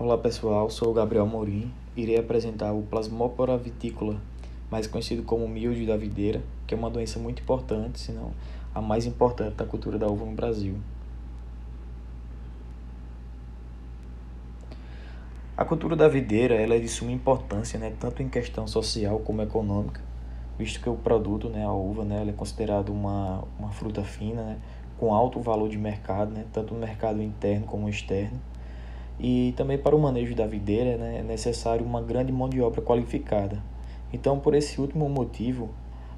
Olá pessoal, sou o Gabriel Morim. Irei apresentar o Plasmopora vitícola, mais conhecido como milho da videira, que é uma doença muito importante, se não a mais importante da cultura da uva no Brasil. A cultura da videira ela é de suma importância, tanto em questão social como econômica, visto que o produto, a uva, ela é considerada uma fruta fina, com alto valor de mercado, tanto no mercado interno como externo. E também para o manejo da videira é necessário uma grande mão de obra qualificada. Então, por esse último motivo,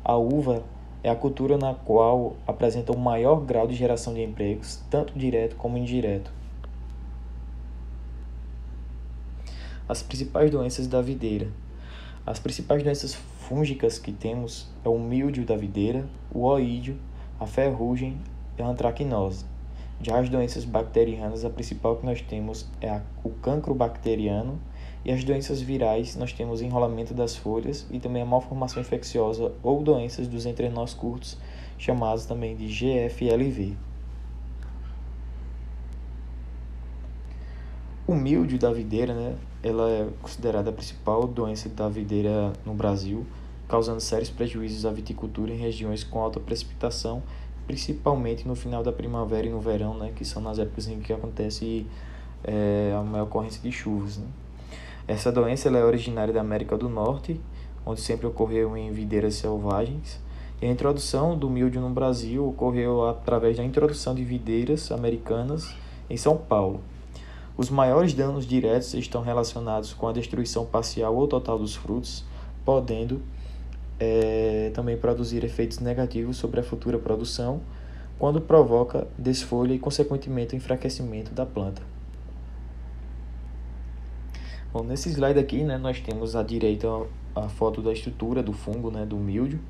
a uva é a cultura na qual apresenta o maior grau de geração de empregos, tanto direto como indireto. As principais doenças da videira. As principais doenças fúngicas que temos é o míldio da videira, o oídio, a ferrugem e a antracnose. Já as doenças bacterianas, a principal que nós temos é o cancro bacteriano, e as doenças virais nós temos enrolamento das folhas e também a malformação infecciosa ou doenças dos entrenós curtos, chamados também de GFLV. O míldio da videira, ela é considerada a principal doença da videira no Brasil, causando sérios prejuízos à viticultura em regiões com alta precipitação, principalmente no final da primavera e no verão, que são nas épocas em que acontece a maior ocorrência de chuvas. Essa doença ela é originária da América do Norte, onde sempre ocorreu em videiras selvagens, e a introdução do míldio no Brasil ocorreu através da introdução de videiras americanas em São Paulo. Os maiores danos diretos estão relacionados com a destruição parcial ou total dos frutos, podendo também produzir efeitos negativos sobre a futura produção, quando provoca desfolha e, consequentemente, o enfraquecimento da planta. Bom, nesse slide aqui, nós temos à direita a foto da estrutura do fungo, do míldio,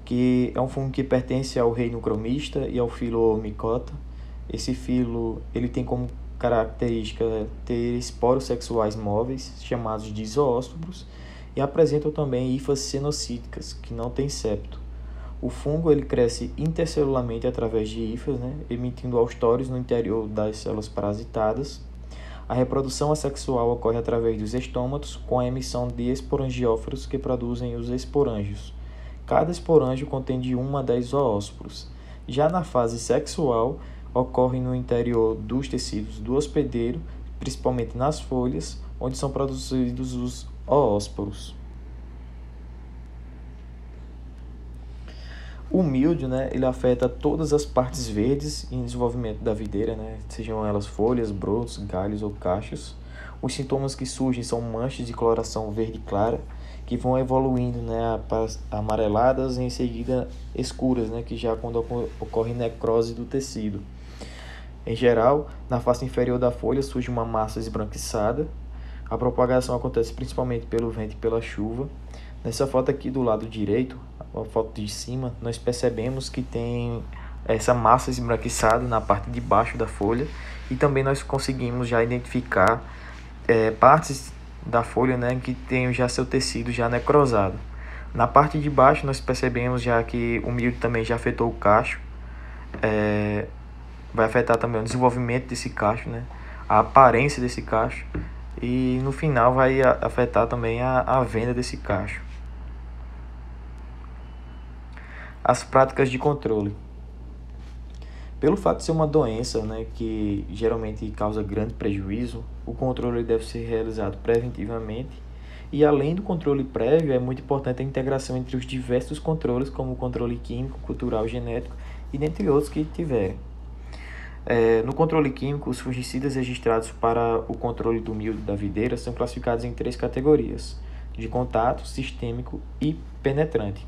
que é um fungo que pertence ao reino cromista e ao filo Micota. Esse filo ele tem como característica ter esporos sexuais móveis, chamados de zoóstoros, e apresentam também hifas cenocíticas, que não têm septo. O fungo ele cresce intercelularmente através de hifas, emitindo austórios no interior das células parasitadas. A reprodução assexual ocorre através dos estômatos, com a emissão de esporangióforos que produzem os esporângios. Cada esporângio contém de 1 a 10 zoósporos. Já na fase sexual, ocorre no interior dos tecidos do hospedeiro, principalmente nas folhas, onde são produzidos os oósporos. O míldio, ele afeta todas as partes verdes em desenvolvimento da videira, sejam elas folhas, brotos, galhos ou cachos. Os sintomas que surgem são manchas de coloração verde clara, que vão evoluindo para amareladas e em seguida escuras, que já quando ocorre necrose do tecido. Em geral, na face inferior da folha surge uma massa esbranquiçada. A propagação acontece principalmente pelo vento e pela chuva. Nessa foto aqui do lado direito, a foto de cima, nós percebemos que tem essa massa esbranquiçada na parte de baixo da folha, e também nós conseguimos já identificar partes da folha que tem já seu tecido já necrosado. Na parte de baixo nós percebemos já que o milho também já afetou o cacho, vai afetar também o desenvolvimento desse cacho, a aparência desse cacho, e no final vai afetar também a venda desse cacho. As práticas de controle. Pelo fato de ser uma doença que geralmente causa grande prejuízo, o controle deve ser realizado preventivamente, e além do controle prévio, é muito importante a integração entre os diversos controles, como o controle químico, cultural, genético e dentre outros que tiverem. No controle químico, os fungicidas registrados para o controle do milho da videira são classificados em 3 categorias: de contato, sistêmico e penetrante.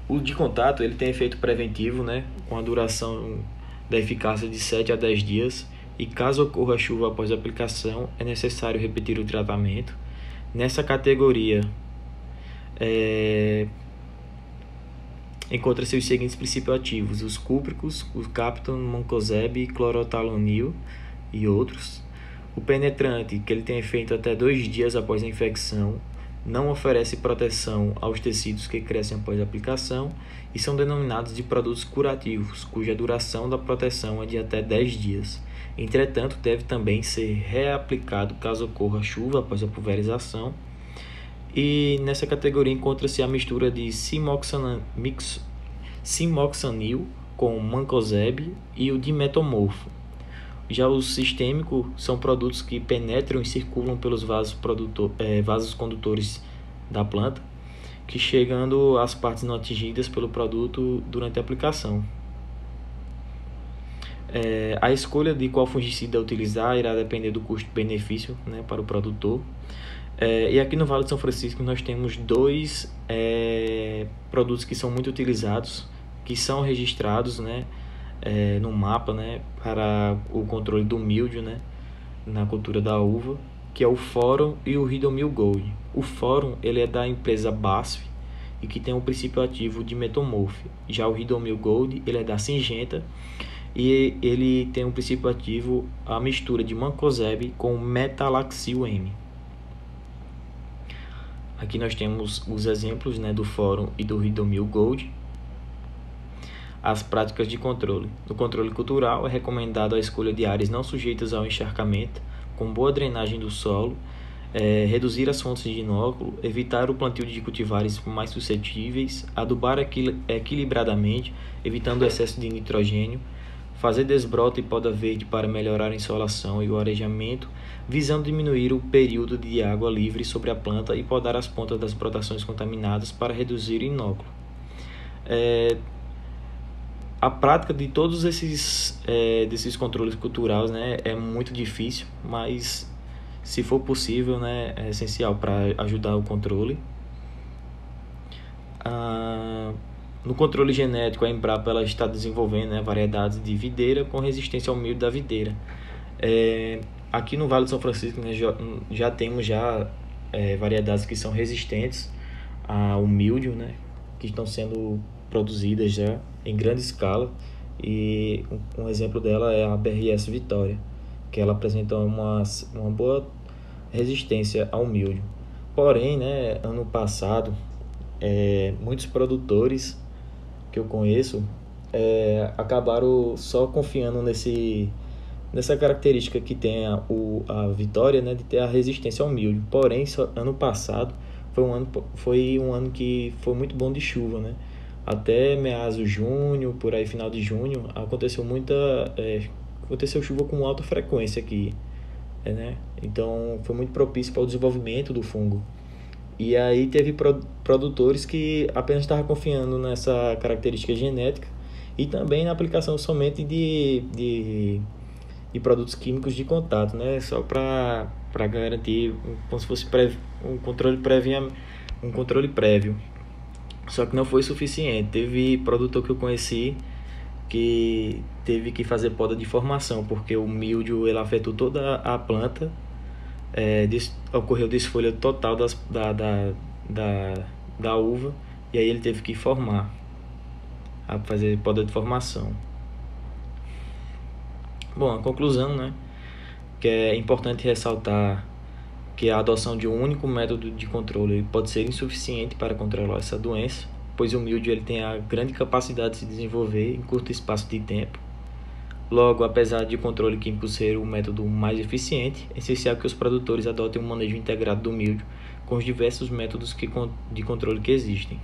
O de contato ele tem efeito preventivo, com a duração da eficácia de 7 a 10 dias, e caso ocorra chuva após a aplicação, é necessário repetir o tratamento. Nessa categoria, encontra-se os seguintes princípios ativos: os cúpricos, o capton, mancozeb, clorotalonil e outros. O penetrante, que ele tem efeito até 2 dias após a infecção. não oferece proteção aos tecidos que crescem após a aplicação e são denominados de produtos curativos, cuja duração da proteção é de até 10 dias. Entretanto, deve também ser reaplicado caso ocorra chuva após a pulverização. E nessa categoria encontra-se a mistura de simoxanil com mancozeb e o dimetomorfo. Já o sistêmico são produtos que penetram e circulam pelos vasos condutores da planta, que chegando às partes não atingidas pelo produto durante a aplicação. A escolha de qual fungicida utilizar irá depender do custo-benefício, né, para o produtor. E aqui no Vale de São Francisco nós temos dois produtos que são muito utilizados, que são registrados, né, no mapa, né, para o controle do míldio, né, na cultura da uva, que é o Forum e o Ridomil Gold. O Forum ele é da empresa BASF e que tem o princípio ativo de metomorf. Já o Ridomil Gold ele é da Syngenta e ele tem um princípio ativo a mistura de mancozeb com metalaxil M. Aqui nós temos os exemplos, né, do Forum e do Ridomil Gold. As práticas de controle. No controle cultural é recomendado a escolha de áreas não sujeitas ao encharcamento, com boa drenagem do solo, reduzir as fontes de inóculo, evitar o plantio de cultivares mais suscetíveis, adubar equilibradamente, evitando o excesso de nitrogênio, fazer desbrota e poda verde para melhorar a insolação e o arejamento, visando diminuir o período de água livre sobre a planta e podar as pontas das brotações contaminadas para reduzir o inóculo. A prática de todos desses controles culturais, né, é muito difícil, mas se for possível, né, é essencial para ajudar o controle. No controle genético, a Embrapa ela está desenvolvendo, né, variedades de videira com resistência ao milho da videira. Aqui no Vale de São Francisco, né, já temos variedades que são resistentes ao milho, né, que estão sendo produzidas já em grande escala, e um exemplo dela é a BRS Vitória, que ela apresenta uma boa resistência ao milho. Porém, né, ano passado, muitos produtores que eu conheço acabaram só confiando nessa característica que tem a Vitória, né, de ter a resistência ao milho. Porém, ano passado foi um ano que foi muito bom de chuva, né? Até meados de junho, por aí final de junho, aconteceu chuva com alta frequência aqui, né? Então foi muito propício para o desenvolvimento do fungo. E aí teve produtores que apenas estavam confiando nessa característica genética e também na aplicação somente de produtos químicos de contato, né? Só para garantir como se fosse um controle prévio. Só que não foi suficiente. Teve produtor que eu conheci que teve que fazer poda de formação, porque o mildio ele afetou toda a planta, ocorreu desfolha total da uva, e aí ele teve que formar, fazer poda de formação. Bom, a conclusão, né, que é importante ressaltar que a adoção de um único método de controle pode ser insuficiente para controlar essa doença, pois o mildio ele tem a grande capacidade de se desenvolver em curto espaço de tempo. Logo, apesar de o controle químico ser o método mais eficiente, é essencial que os produtores adotem um manejo integrado do mildio com os diversos métodos de controle que existem.